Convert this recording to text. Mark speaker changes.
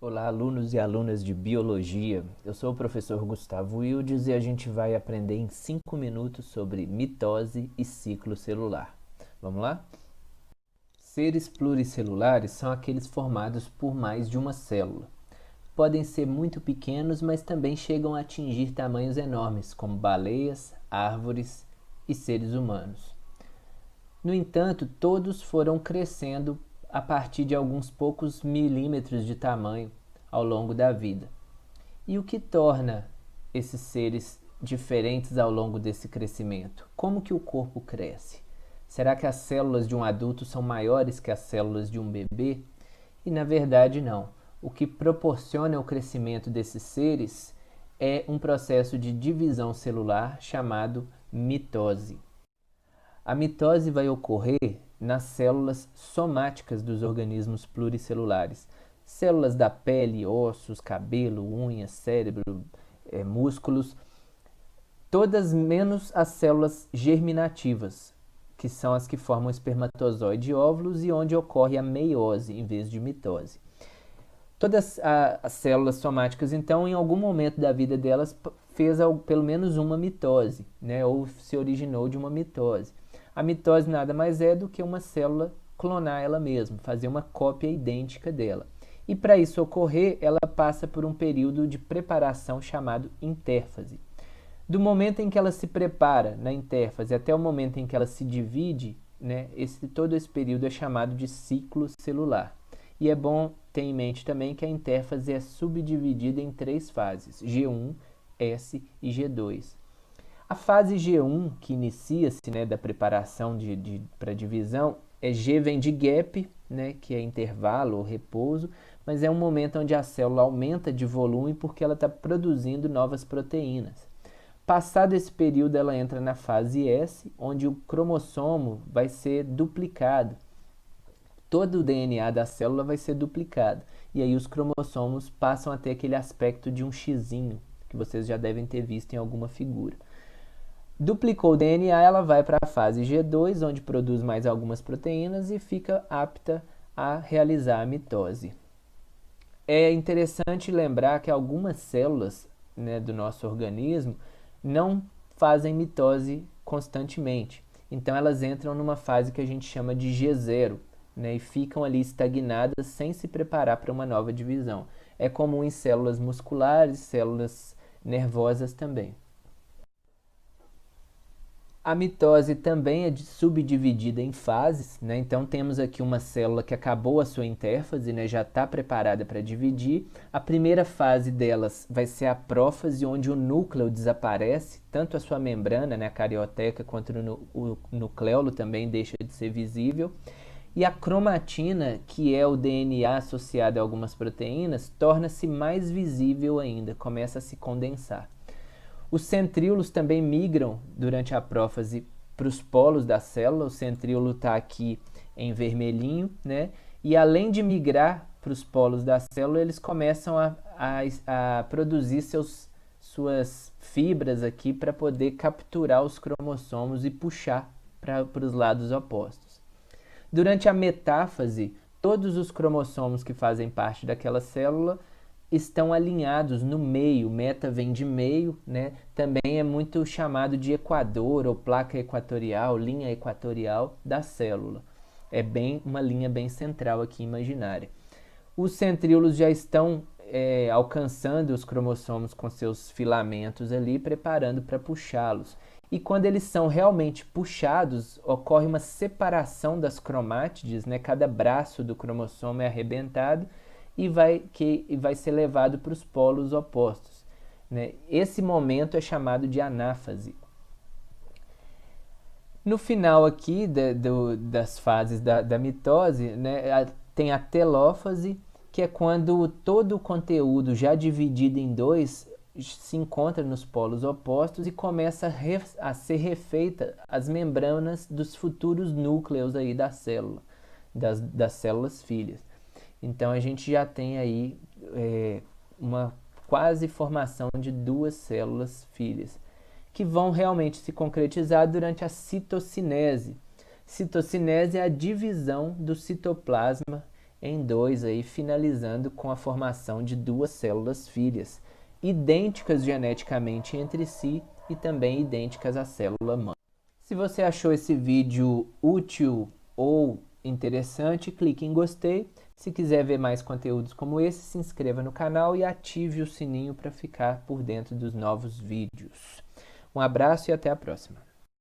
Speaker 1: Olá, alunos e alunas de Biologia. Eu sou o professor Gustavo Wildes e a gente vai aprender em 5 minutos sobre mitose e ciclo celular. Vamos lá? Seres pluricelulares são aqueles formados por mais de uma célula. Podem ser muito pequenos, mas também chegam a atingir tamanhos enormes, como baleias, árvores e seres humanos. No entanto, todos foram crescendo a partir de alguns poucos milímetros de tamanho ao longo da vida. E o que torna esses seres diferentes ao longo desse crescimento? Como que o corpo cresce? Será que as células de um adulto são maiores que as células de um bebê? E na verdade não. O que proporciona o crescimento desses seres é um processo de divisão celular chamado mitose. A mitose vai ocorrer nas células somáticas dos organismos pluricelulares. Células da pele, ossos, cabelo, unhas, cérebro, músculos, todas menos as células germinativas, que são as que formam espermatozoide e óvulos e onde ocorre a meiose em vez de mitose. Todas as células somáticas, então, em algum momento da vida delas, fez pelo menos uma mitose, né? Ou se originou de uma mitose. A mitose nada mais é do que uma célula clonar ela mesma, fazer uma cópia idêntica dela. E para isso ocorrer, ela passa por um período de preparação chamado intérfase. Do momento em que ela se prepara na intérfase até o momento em que ela se divide, né, todo esse período é chamado de ciclo celular. E é bom ter em mente também que a intérfase é subdividida em 3 fases, G1, S e G2. A fase G1, que inicia-se, né, da preparação para divisão, G vem de gap, né, que é intervalo ou repouso, mas é um momento onde a célula aumenta de volume porque ela está produzindo novas proteínas. Passado esse período, ela entra na fase S, onde o cromossomo vai ser duplicado. Todo o DNA da célula vai ser duplicado. E aí os cromossomos passam a ter aquele aspecto de um xizinho, que vocês já devem ter visto em alguma figura. Duplicou o DNA, ela vai para a fase G2, onde produz mais algumas proteínas e fica apta a realizar a mitose. É interessante lembrar que algumas células, né, do nosso organismo não fazem mitose constantemente. Então elas entram numa fase que a gente chama de G0, né, e ficam ali estagnadas sem se preparar para uma nova divisão. É comum em células musculares, células nervosas também. A mitose também é subdividida em fases, né? Então temos aqui uma célula que acabou a sua intérfase, né? Já está preparada para dividir. A primeira fase delas vai ser a prófase, onde o núcleo desaparece, tanto a sua membrana, né, a carioteca, quanto o nucleolo também deixa de ser visível. E a cromatina, que é o DNA associado a algumas proteínas, torna-se mais visível ainda, começa a se condensar. Os centríolos também migram durante a prófase para os polos da célula. O centríolo está aqui em vermelhinho, né? E além de migrar para os polos da célula, eles começam a produzir suas fibras aqui para poder capturar os cromossomos e puxar para os lados opostos. Durante a metáfase, todos os cromossomos que fazem parte daquela célula estão alinhados no meio. Meta vem de meio, né? Também é muito chamado de equador ou placa equatorial, linha equatorial da célula. É uma linha bem central aqui imaginária. Os centríolos já estão alcançando os cromossomos com seus filamentos ali, preparando para puxá-los. E quando eles são realmente puxados, ocorre uma separação das cromátides, né? Cada braço do cromossomo é arrebentado e vai ser levado para os polos opostos, né? Esse momento é chamado de anáfase. No final aqui das fases da mitose, né, tem a telófase, que é quando todo o conteúdo já dividido em 2 se encontra nos polos opostos e começa a ser refeita as membranas dos futuros núcleos aí da célula, das células filhas. Então a gente já tem aí uma quase formação de 2 células filhas, que vão realmente se concretizar durante a citocinese. Citocinese é a divisão do citoplasma em 2, aí, finalizando com a formação de 2 células filhas, idênticas geneticamente entre si e também idênticas à célula mãe. Se você achou esse vídeo útil ou interessante, clique em gostei. Se quiser ver mais conteúdos como esse, se inscreva no canal e ative o sininho para ficar por dentro dos novos vídeos. Um abraço e até a próxima.